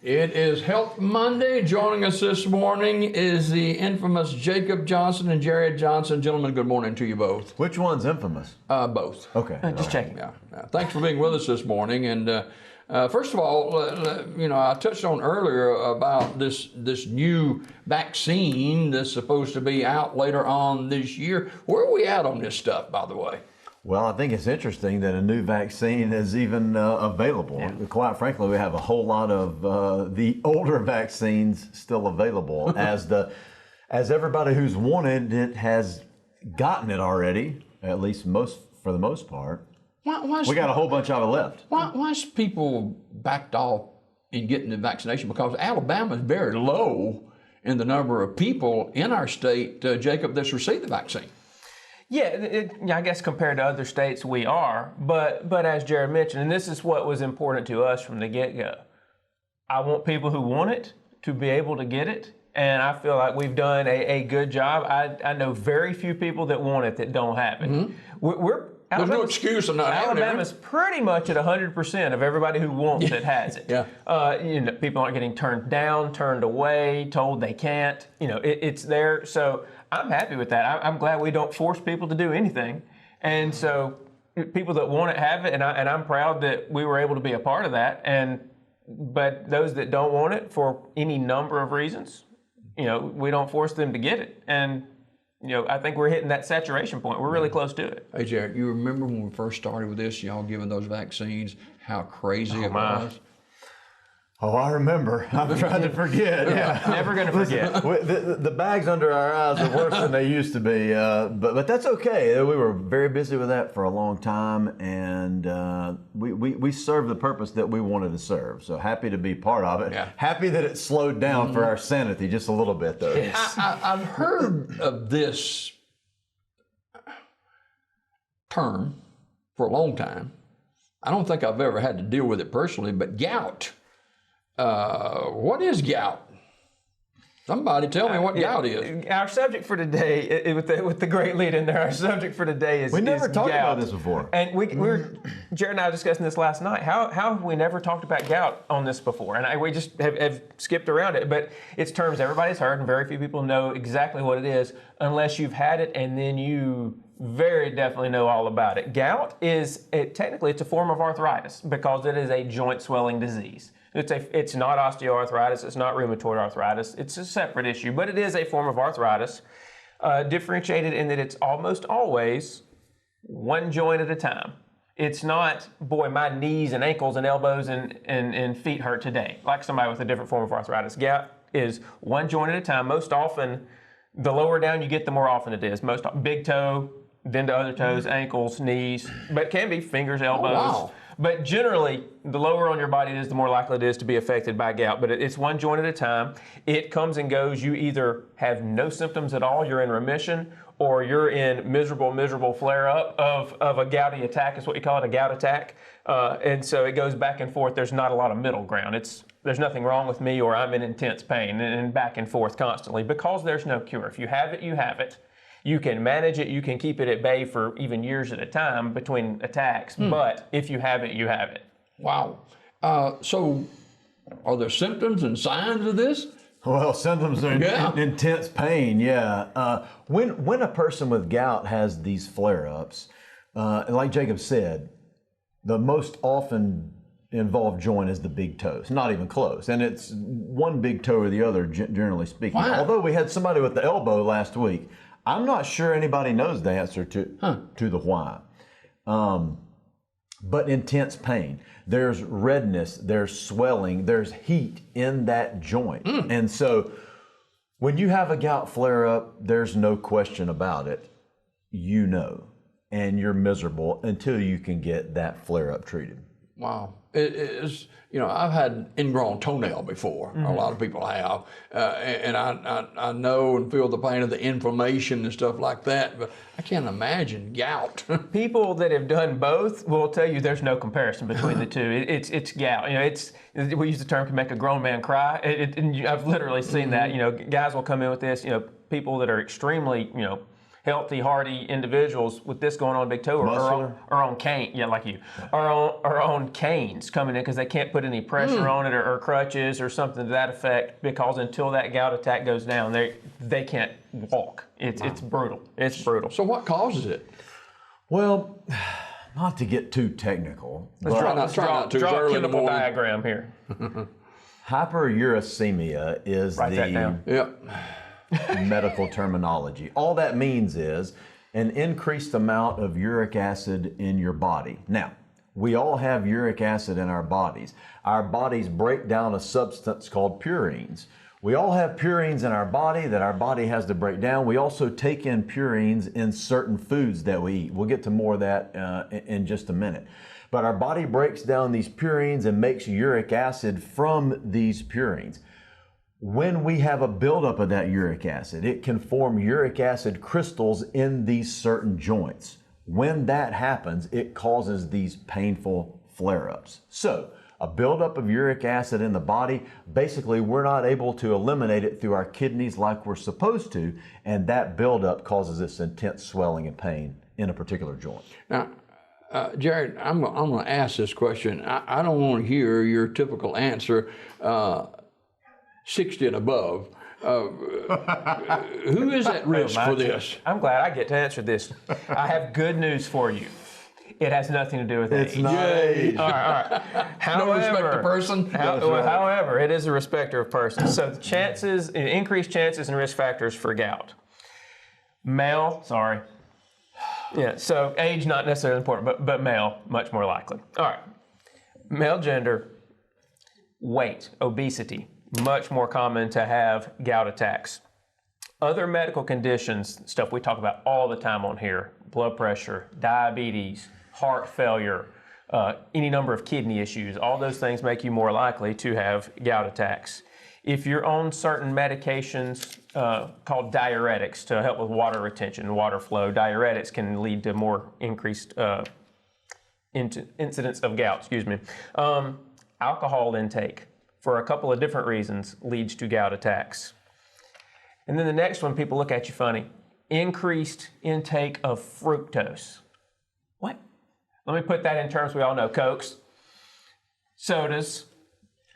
It is Health Monday. Joining us this morning is the infamous Jacob Johnson and Jared Johnson. Gentlemen, good morning to you both. Which one's infamous? Both. Okay. Just checking. Yeah. Thanks for being with us this morning. And first of all, I touched on earlier about this new vaccine that's supposed to be out later on this year. Where are we at on this stuff, by the way? Well, I think it's interesting that a new vaccine is even available. Yeah. Quite frankly, we have a whole lot of the older vaccines still available as everybody who's wanted it has gotten it already, at least for the most part. We got a whole bunch of it left. Why's people backed off in getting the vaccination? Because Alabama is very low in the number of people in our state, Jacob, that's received the vaccine. Yeah, I guess compared to other states we are, but as Jared mentioned, and this is what was important to us from the get-go, I want people who want it to be able to get it, and I feel like we've done a good job. I know very few people that want it that don't have it. Mm-hmm. There's no excuse of not having it. Alabama's pretty much at 100% of everybody who wants it has it. Yeah. People aren't getting turned down, turned away, told they can't. It's there. So I'm happy with that. I'm glad we don't force people to do anything. And so people that want it have it, and I'm proud that we were able to be a part of that. But those that don't want it for any number of reasons, we don't force them to get it. And I think we're hitting that saturation point. We're really close to it. Hey, Jared, you remember when we first started with this, y'all giving those vaccines, how crazy it was? Oh, I remember. I'm trying to forget. Yeah. Never going to forget. The bags under our eyes are worse than they used to be, but that's okay. We were very busy with that for a long time, and we served the purpose that we wanted to serve. So happy to be part of it. Yeah. Happy that it slowed down for our sanity just a little bit, though. Yes. I've heard of this term for a long time. I don't think I've ever had to deal with it personally, but gout. What is gout? Somebody tell me what gout is. Our subject for today, with the great lead in there, our subject for today is We never talked gout. about this before. And we were, Jared and I were discussing this last night. How have we never talked about gout on this before? And we just have skipped around it. But it's terms everybody's heard, and very few people know exactly what it is unless you've had it, and then you very definitely know all about it. Gout technically it's a form of arthritis because it is a joint swelling disease. It's not osteoarthritis, it's not rheumatoid arthritis, it's a separate issue, but it is a form of arthritis, differentiated in that it's almost always one joint at a time. It's not, boy, my knees and ankles and elbows and feet hurt today, like somebody with a different form of arthritis. Gout is one joint at a time. Most often, the lower down you get, the more often it is. Most big toe, then to other toes, ankles, knees, but it can be fingers, elbows. Oh, wow. But generally, the lower on your body it is, the more likely it is to be affected by gout. But it's one joint at a time. It comes and goes. You either have no symptoms at all, you're in remission, or you're in miserable flare-up of a gouty attack, is what you call it, a gout attack. And so it goes back and forth. There's not a lot of middle ground. There's nothing wrong with me, or I'm in intense pain, and back and forth constantly because there's no cure. If you have it, you have it. You can manage it, you can keep it at bay for even years at a time between attacks, but if you have it, you have it. Wow. So are there symptoms and signs of this? Well, symptoms are intense pain, yeah. When a person with gout has these flare-ups, like Jacob said, the most often involved joint is the big toe. It's not even close. And it's one big toe or the other, generally speaking. Wow. Although we had somebody with the elbow last week, I'm not sure anybody knows the answer to the why. But intense pain. There's redness, there's swelling, there's heat in that joint. And so when you have a gout flare-up, there's no question about it. And you're miserable until you can get that flare-up treated. Wow. It is, I've had ingrown toenail before. A lot of people have. And I know and feel the pain of the inflammation and stuff like that, but I can't imagine gout. People that have done both will tell you there's no comparison between the two. It's gout. We use the term can make a grown man cry. And I've literally seen that. Guys will come in with this, people that are extremely, healthy, hardy individuals with this going on big toe are on cane, like you, are on canes coming in because they can't put any pressure on it or crutches or something to that effect, because until that gout attack goes down, they can't walk. It's brutal. It's brutal. So what causes it? Well, not to get too technical, Let's but draw a chemical diagram here. hyperuricemia is Write that down. Yep. medical terminology. All that means is an increased amount of uric acid in your body. Now, we all have uric acid in our bodies. Our bodies break down a substance called purines. We all have purines in our body that our body has to break down. We also take in purines in certain foods that we eat. We'll get to more of that in just a minute. But our body breaks down these purines and makes uric acid from these purines. When we have a buildup of that uric acid, it can form uric acid crystals in these certain joints. When that happens, it causes these painful flare-ups. So, a buildup of uric acid in the body, basically we're not able to eliminate it through our kidneys like we're supposed to, and that buildup causes this intense swelling and pain in a particular joint. Now, Jared, I'm going to ask this question. I don't want to hear your typical answer, 60 and above. Who is at risk for this? I'm glad I get to answer this. I have good news for you. It has nothing to do with age. It's not age. All right. No respect to person. However, it is a respecter of persons. So the increased chances and risk factors for gout. Male, yeah, so age not necessarily important, but male, much more likely. All right. Male gender, weight, obesity, much more common to have gout attacks. Other medical conditions, stuff we talk about all the time on here, blood pressure, diabetes, heart failure, any number of kidney issues, all those things make you more likely to have gout attacks. If you're on certain medications called diuretics to help with water retention and water flow, diuretics can lead to more increased incidence of gout, alcohol intake, for a couple of different reasons, leads to gout attacks. And then the next one, people look at you funny. Increased intake of fructose. What? Let me put that in terms we all know. Cokes, sodas,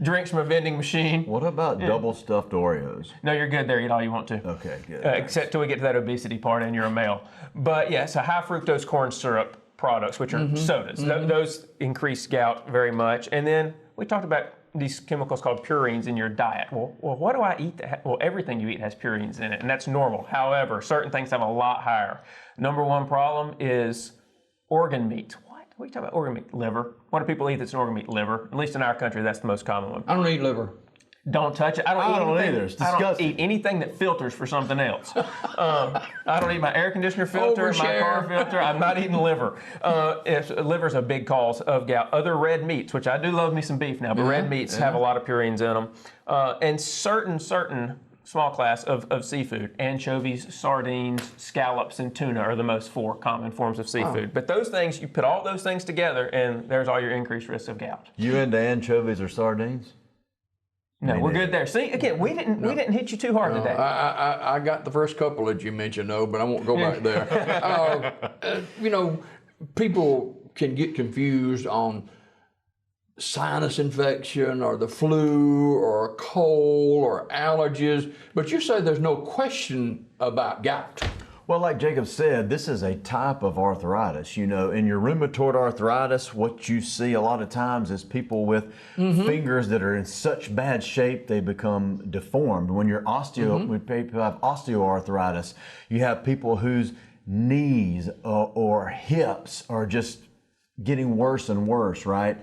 drinks from a vending machine. What about double stuffed Oreos? No, you're good there. Eat all you want to. Okay, good. Except till we get to that obesity part and you're a male. But yeah, so high fructose corn syrup products, which are sodas. Those increase gout very much. And then we talked about these chemicals called purines in your diet. Well, what do I eat? Well, everything you eat has purines in it, and that's normal. However, certain things have a lot higher. Number one problem is organ meat. What are you talking about? Organ meat? Liver. What do people eat that's an organ meat? Liver. At least in our country, that's the most common one. I don't eat liver. Don't touch it. I don't eat either. It's I don't disgusting. eat anything that filters for something else. I don't eat my air conditioner filter, my car filter. I'm not eating liver. Liver's a big cause of gout. Other red meats, which I do love me some beef now, but red meats have a lot of purines in them. And certain small class of seafood. Anchovies, sardines, scallops, and tuna are the most common forms of seafood. But those things, you put all those things together, and there's all your increased risk of gout. You into anchovies or sardines? No, we're good there. See, again, we didn't hit you too hard today. I got the first couple that you mentioned, though, but I won't go back there. People can get confused on sinus infection or the flu or a cold or allergies, but you say there's no question about gout. Well, like Jacob said, this is a type of arthritis. In your rheumatoid arthritis, what you see a lot of times is people with fingers that are in such bad shape they become deformed. When when people have osteoarthritis, you have people whose knees or hips are just getting worse and worse, right?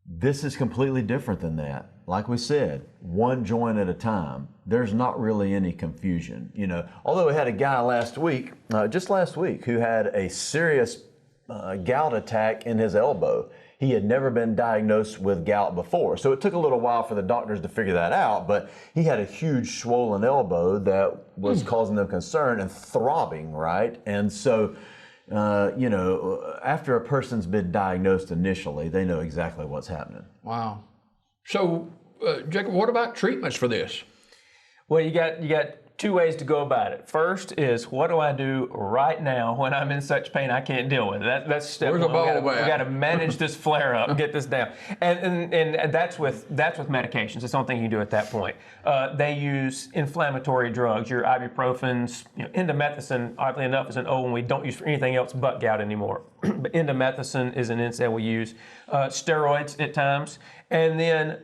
This is completely different than that. Like we said, one joint at a time. There's not really any confusion. Although we had a guy just last week, who had a serious gout attack in his elbow. He had never been diagnosed with gout before. So it took a little while for the doctors to figure that out, but he had a huge swollen elbow that was causing them concern and throbbing, right? And so, after a person's been diagnosed initially, they know exactly what's happening. Wow. So, Jacob, what about treatments for this? Well, you got two ways to go about it. First is, what do I do right now when I'm in such pain I can't deal with it? That's step Where's one. a ball bat? We got to manage this flare up, get this down, and that's with medications. That's the only thing you can do at that point. They use inflammatory drugs, your ibuprofens. Indomethacin, oddly enough, is an old one we don't use for anything else but gout anymore. But indomethacin is an NSAID we use. Steroids at times, and then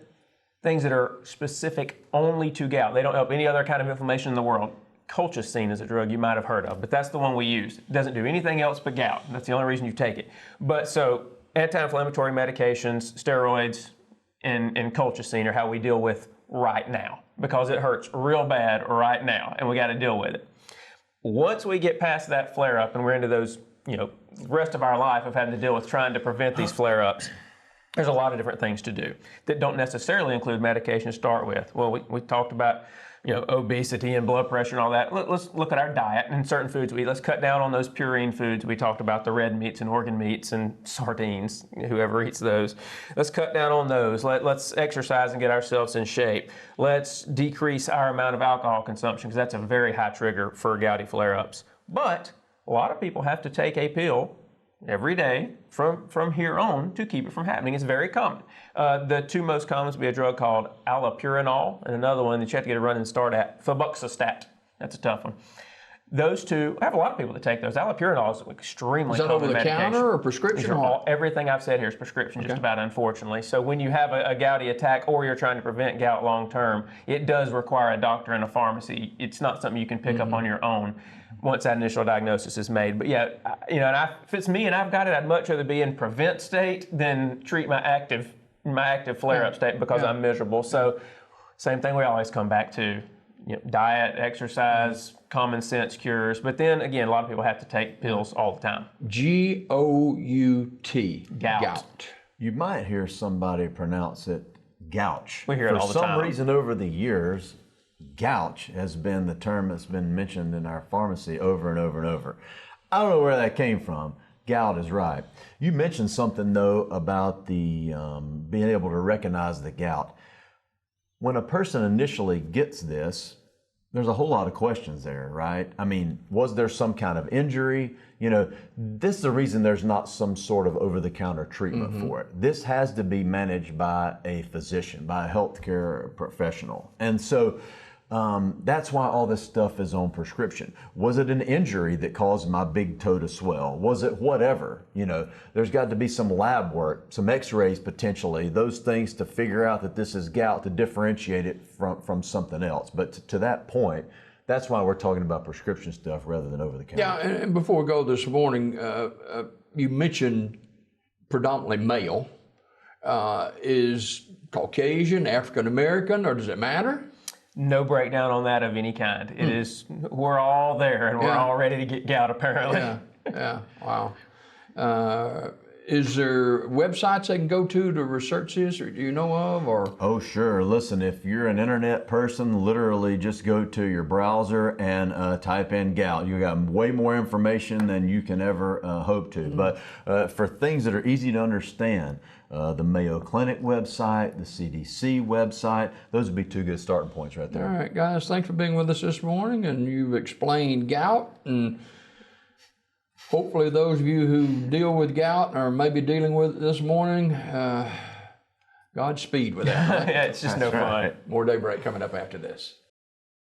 things that are specific only to gout. They don't help any other kind of inflammation in the world. Colchicine is a drug you might have heard of, but that's the one we use. It doesn't do anything else but gout. That's the only reason you take it. But so anti-inflammatory medications, steroids, and colchicine are how we deal with right now, because it hurts real bad right now, and we got to deal with it. Once we get past that flare-up and we're into those, rest of our life of having to deal with trying to prevent these flare-ups, there's a lot of different things to do that don't necessarily include medication to start with. Well, we talked about obesity and blood pressure and all that. Let's look at our diet and certain foods we eat. Let's cut down on those purine foods. We talked about the red meats and organ meats and sardines, whoever eats those. Let's cut down on those. Let's exercise and get ourselves in shape. Let's decrease our amount of alcohol consumption, because that's a very high trigger for gouty flare-ups. But a lot of people have to take a pill every day from here on to keep it from happening. It's very common. The two most common would be a drug called allopurinol, and another one that you have to get a run and start at, febuxostat. That's a tough one. Those two, I have a lot of people that take those. Allopurinol is extremely common medication. Is that over the counter or prescription? Everything I've said here is prescription, just about, unfortunately. So when you have a gouty attack or you're trying to prevent gout long term, it does require a doctor and a pharmacy. It's not something you can pick up on your own once that initial diagnosis is made. But yeah, if it's me and I've got it, I'd much rather be in prevent state than treat my active flare-up state, because I'm miserable. So same thing we always come back to. Diet, exercise, common sense cures. But then again, a lot of people have to take pills all the time. Gout. Gout. You might hear somebody pronounce it gouch. We hear it all the time. For some reason over the years, gouch has been the term that's been mentioned in our pharmacy over and over and over. I don't know where that came from. Gout is right. You mentioned something, though, about the being able to recognize the gout. When a person initially gets this, there's a whole lot of questions there, right? I mean, was there some kind of injury? This is the reason there's not some sort of over-the-counter treatment for it. This has to be managed by a physician, by a healthcare professional. And so that's why all this stuff is on prescription. Was it an injury that caused my big toe to swell? Was it whatever? There's got to be some lab work, some x-rays potentially, those things to figure out that this is gout, to differentiate it from something else. But to that point, that's why we're talking about prescription stuff rather than over-the-counter. Yeah, and before we go this morning, you mentioned predominantly male. Is Caucasian, African American, or does it matter? No breakdown on that of any kind. It is, we're all there, and we're all ready to get gout, apparently. Yeah, wow. Is there websites they can go to research this, or do you know of? Or Oh, sure. Listen, if you're an internet person, literally just go to your browser and type in gout. You got way more information than you can ever hope to. But for things that are easy to understand, the Mayo Clinic website, the CDC website, those would be two good starting points right there. all right, guys, thanks for being with us this morning, and you've explained gout, and hopefully those of you who deal with gout or maybe dealing with it this morning, Godspeed with that. Yeah, it's just no fun. More Daybreak coming up after this.